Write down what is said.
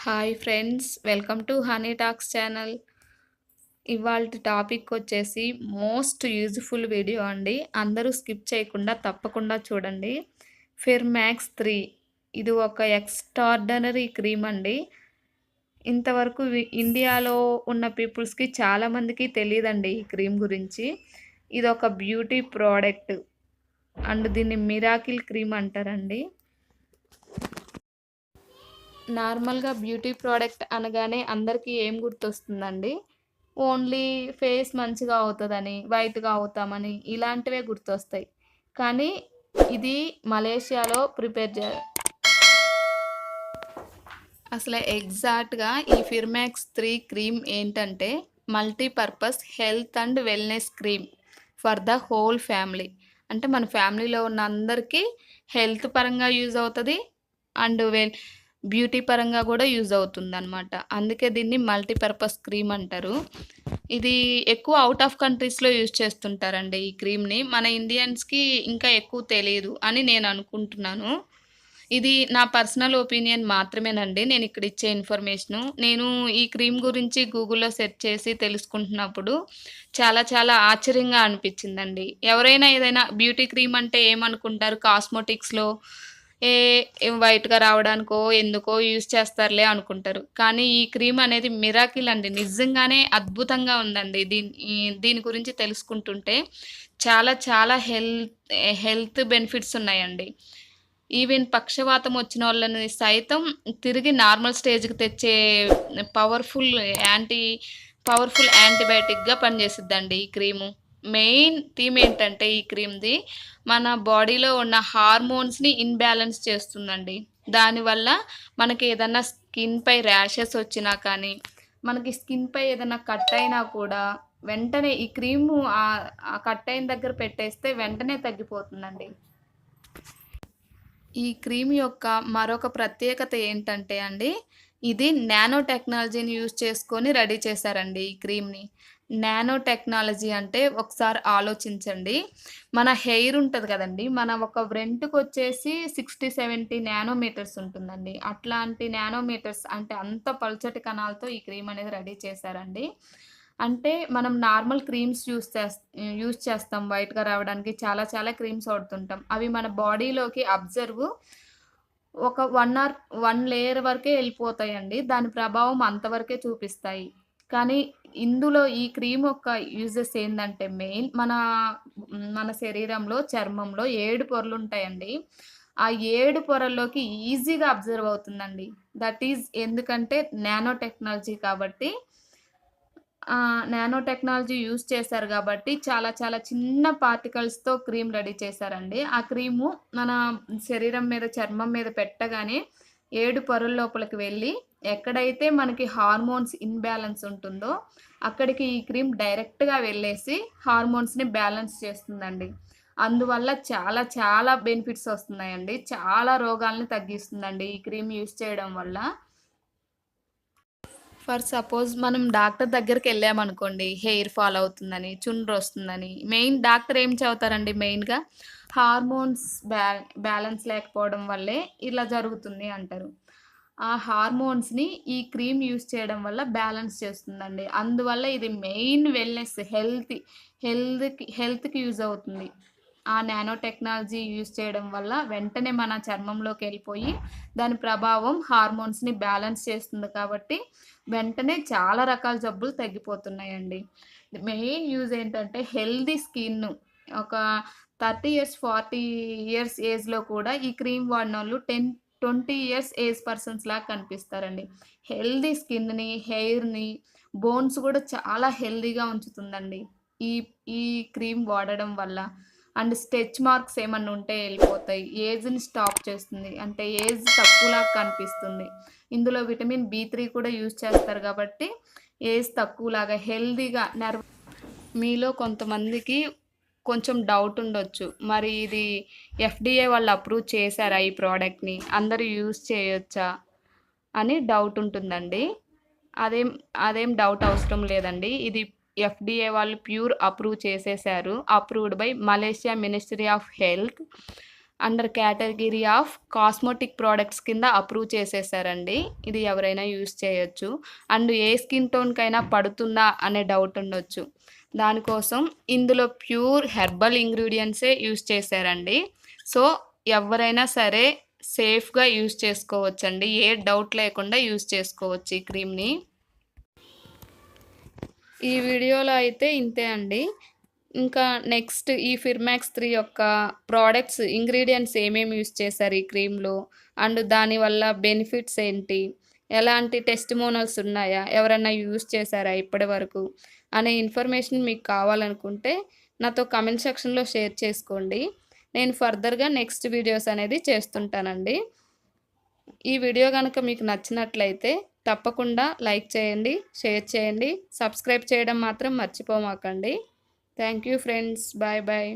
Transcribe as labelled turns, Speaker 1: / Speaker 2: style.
Speaker 1: Hi friends, welcome to honey talks channel. ఇవాల్టి topic వచ్చేసి most useful video అండి. అందరూ స్కిప్ చేయకుండా తప్పకుండా చూడండి. ఫిర్మాక్స్ 3 ఇది ఒక ఎక్స్ట్రార్డినరీ క్రీమ్ అండి. ఇంతవరకు ఇండియాలో ఉన్న పీపుల్స్కి చాలామందికి తెలియదండి ఈ క్రీమ్ గురించి. ఇది ఒక బ్యూటీ ప్రోడక్ట్ అండ్ దీన్ని మిరాకిల్ క్రీమ్ అంటారండి. నార్మల్‌గా బ్యూటీ ప్రోడక్ట్ అనగానే అందరికీ ఏం గుర్తొస్తుందండి? ఓన్లీ ఫేస్ మంచిగా అవుతదని, వైట్‌గా అవుతామని ఇలాంటివే గుర్తొస్తాయి. కానీ ఇది మలేషియాలో ప్రిపేర్ అసలు ఎగ్జాక్ట్‌గా ఈ ఫిర్మాక్స్ 3 క్రీమ్ ఏంటంటే multipurpose health and wellness cream for the whole family. అంటే మన ఫ్యామిలీలో ఉన్న అందరికీ హెల్త్ పరంగా యూజ్ అవుతది. అండ్ బ్యూటీ పరంగా గూడా యూజ్ అవుతుందనమాట. అందుకే దీన్ని మల్టీపర్పస్ క్రీమ్ అంటారు. ఇది ఎక్కువ ఔట్ ఆఫ్ కంట్రీస్‌లో యూజ్ చేస్తుంటారండి ఈ క్రీమ్‌ని. మన ఇండియన్స్‌కి ఇంకా ఎక్కువ తెలీదు అని నేను అనుకుంటున్నాను. ఇది నా పర్సనల్ ఒపీనియన్ మాత్రమేనండి. నేను ఇక్కడ ఇచ్చే ఇన్ఫర్మేషను. నేను ఈ క్రీమ్ గురించి గూగుల్‌లో సెర్చ్ చేసి తెలుసుకుంటున్నప్పుడు చాలా చాలా ఆశ్చర్యంగా అనిపించిందండి. ఎవరైనా ఏదైనా బ్యూటీ క్రీమ్ అంటే ఏమనుకుంటారు? కాస్మోటిక్స్‌లో ఏ వైట్‌గా రావడానికో, ఎందుకో యూజ్ చేస్తారులే అనుకుంటారు. కానీ ఈ క్రీమ్ అనేది మిరాకిల్ అండి. నిజంగానే అద్భుతంగా ఉందండి. దీని గురించి తెలుసుకుంటుంటే చాలా చాలా హెల్త్ బెనిఫిట్స్ ఉన్నాయండి. ఈవెన్ పక్షవాతం వచ్చినోళ్ళని సైతం తిరిగి నార్మల్ స్టేజ్‌కి తెచ్చే పవర్‌ఫుల్ యాంటీ పవర్‌ఫుల్ యాంటీబయాటిక్‌గా పనిచేసిద్దండి ఈ క్రీము. మెయిన్ థీమ్ ఏంటంటే ఈ క్రీమ్‌ది మన బాడీలో ఉన్న హార్మోన్స్‌ని ఇన్‌బ్యాలెన్స్ చేస్తుందండి. దానివల్ల మనకి ఏదన్నా స్కిన్‌పై ర్యాషెస్ వచ్చినా కానీ, మనకి స్కిన్‌పై ఏదన్నా కట్ అయినా కూడా వెంటనే ఈ క్రీము ఆ కట్ అయిన దగ్గర పెట్టేస్తే వెంటనే తగ్గిపోతుందండి. ఈ క్రీమ్ యొక్క మరొక ప్రత్యేకత ఏంటంటే అండి, ఇది నానో టెక్నాలజీని యూజ్ చేసుకొని రెడీ చేశారండి ఈ క్రీమ్‌ని. నానో టెక్నాలజీ అంటే ఒకసారి ఆలోచించండి. మన హెయిర్ ఉంటది కదండీ! మన ఒక వెంట్రుకొచ్చేసి 60, 70 నానోమీటర్స్ ఉంటుందండి. అట్లాంటి నానోమీటర్స్ అంటే అంత పల్చటి కణాలతో ఈ క్రీమ్ అనేది రెడీ చేశారండి. అంటే మనం నార్మల్ క్రీమ్స్ యూజ్ చేస్తాం వైట్‌గా రావడానికి చాలా చాలా క్రీమ్స్ వాడుతుంటాం. అవి మన బాడీలోకి ఒక 1 లేయర్ వరకే ఎళ్ళిపోతాయండి. దాని ప్రభావం అంతవరకే చూపిస్తాయి. కానీ ఇందులో ఈ క్రీమ్ యొక్క యూజెస్ ఏందంటే మన శరీరంలో, చర్మంలో 7 పొరలుంటాయండి. ఆ 7 పొరల్లోకి ఈజీగా అబ్జర్వ్ అవుతుందండి. దట్ ఈజ్ ఎందుకంటే నానో టెక్నాలజీ కాబట్టి నానో టెక్నాలజీ యూజ్ చేశారు గాబట్టి, చాలా చాలా చిన్న పార్టికల్స్‌తో క్రీమ్ రెడీ చేశారండి. ఆ క్రీము మన శరీరం మీద, చర్మం మీద పెట్టగానే 7 పొరల లోపలికి వెళ్ళి, ఎక్కడైతే మనకి హార్మోన్స్ ఇన్‌బ్యాలెన్స్ ఉంటుందో, అక్కడికి ఈ క్రీమ్ డైరెక్ట్‌గా వెళ్ళేసి హార్మోన్స్‌ని బ్యాలెన్స్ చేస్తుందండి. అందువల్ల చాలా చాలా బెనిఫిట్స్ వస్తున్నాయండి. చాలా రోగాల్ని తగ్గిస్తుందండి ఈ క్రీమ్ యూజ్ చేయడం వల్ల. ఫర్ సపోజ్ మనం డాక్టర్ దగ్గరికెళ్ళామనుకోండి, హెయిర్ ఫాల్ అవుతుందని, చుండ్రొస్తుందని, మెయిన్ డాక్టర్ ఏం చెబుతారండి మెయిన్‌గా? హార్మోన్స్ బ్యాలెన్స్ లేకపోవడం వల్లే ఇలా జరుగుతుంది అంటారు. ఆ హార్మోన్స్‌ని ఈ క్రీమ్ యూజ్ చేయడం వల్ల బ్యాలెన్స్ చేస్తుందండి. అందువల్ల ఇది మెయిన్ వెల్‌నెస్ హెల్త్‌కి యూజ్ అవుతుంది. ఆ నానో టెక్నాలజీ యూజ్ చేయడం వల్ల వెంటనే మన చర్మంలోకెళ్ళిపోయి, దాని ప్రభావం హార్మోన్స్‌ని బ్యాలెన్స్ చేస్తుంది కాబట్టి, వెంటనే చాలా రకాల జబ్బులు తగ్గిపోతున్నాయండి. మెయిన్ యూజ్ ఏంటంటే హెల్తీ స్కిన్ ఒక 30 ఇయర్స్, 40 ఇయర్స్ ఏజ్‌లో కూడా ఈ క్రీమ్ వాడినోళ్ళు 20 ఇయర్స్ ఏజ్ పర్సన్స్‌లాగా కనిపిస్తారండి. హెల్తీ స్కిన్‌ని, హెయిర్‌ని, బోన్స్ గూడా చాలా హెల్తీగా ఉంచుతుందండి. ఈ ఈ క్రీమ్ వాడడం వల్ల. అండ్ స్టెచ్ మార్క్స్ ఏమన్నా ఉంటే ఎళ్ళిపోతాయి. ఏజ్‌ని స్టాప్ చేస్తుంది. అంటే ఏజ్ తక్కువలాగా కనిపిస్తుంది. ఇందులో విటమిన్ బి3 కూడా యూజ్ చేస్తారు గాబట్టి, ఏజ్ తక్కువలాగా హెల్తీగా మీలో కొంతమందికి కొంచెం డౌట్ ఉండొచ్చు. మరి ఇది ఎఫ్‌డీఏ వాళ్ళు అప్రూవ్ చేశారా ఈ ప్రొడక్ట్‌ని? అందరూ యూజ్ చేయొచ్చా? అని డౌట్ ఉంటుందండి. అదేం అదేం డౌట్ అవసరం లేదండి. ఇది ఎఫ్‌డీఏ వాళ్ళు అప్రూవ్ చేసేశారు. Approved by Malaysia ministry of health. Under category of cosmetic products కింద అప్రూవ్ చేసేసారండి. ఇది ఎవరైనా యూజ్ చేయొచ్చు. అండ్ ఏ స్కిన్ టోన్‌కైనా పడుతుందా అనే డౌట్ ఉండొచ్చు. దానికోసం ఇందులో ప్యూర్ హెర్బల్ ఇంగ్రీడియెంట్సే యూజ్ చేశారండి. సో, ఎవ్వరైనా సరే సేఫ్‌గా యూజ్ చేసుకోవచ్చండి. ఏ డౌట్ లేకుండా యూజ్ చేసుకోవచ్చు ఈ క్రీమ్‌ని. ఈ వీడియోలో అయితే ఇంతే అండి. ఇంకా నెక్స్ట్ ఈ ఫిర్మాక్స్ 3 యొక్క ప్రొడక్ట్స్, ఇంగ్రీడియెంట్స్ ఏమేమి యూజ్ చేశారు ఈ క్రీమ్‌లో? అండ్ దానివల్ల బెనిఫిట్స్ ఏంటి? ఎలాంటి టెస్టిమోనల్స్ ఉన్నాయా? ఎవరన్నా యూజ్ చేశారా ఇప్పటి వరకు? అనే ఇన్ఫర్మేషన్ మీకు కావాలనుకుంటే నాతో కామెంట్ సెక్షన్‌లో షేర్ చేసుకోండి. నేను ఫర్దర్‌గా నెక్స్ట్ వీడియోస్ అనేది చేస్తుంటానండి. ఈ వీడియో గనక మీకు నచ్చినట్లయితే తప్పకుండా లైక్ చేయండి, షేర్ చేయండి, సబ్స్క్రైబ్ చేయడం మాత్రం మర్చిపోమాకండి. Thank you friends. Bye bye.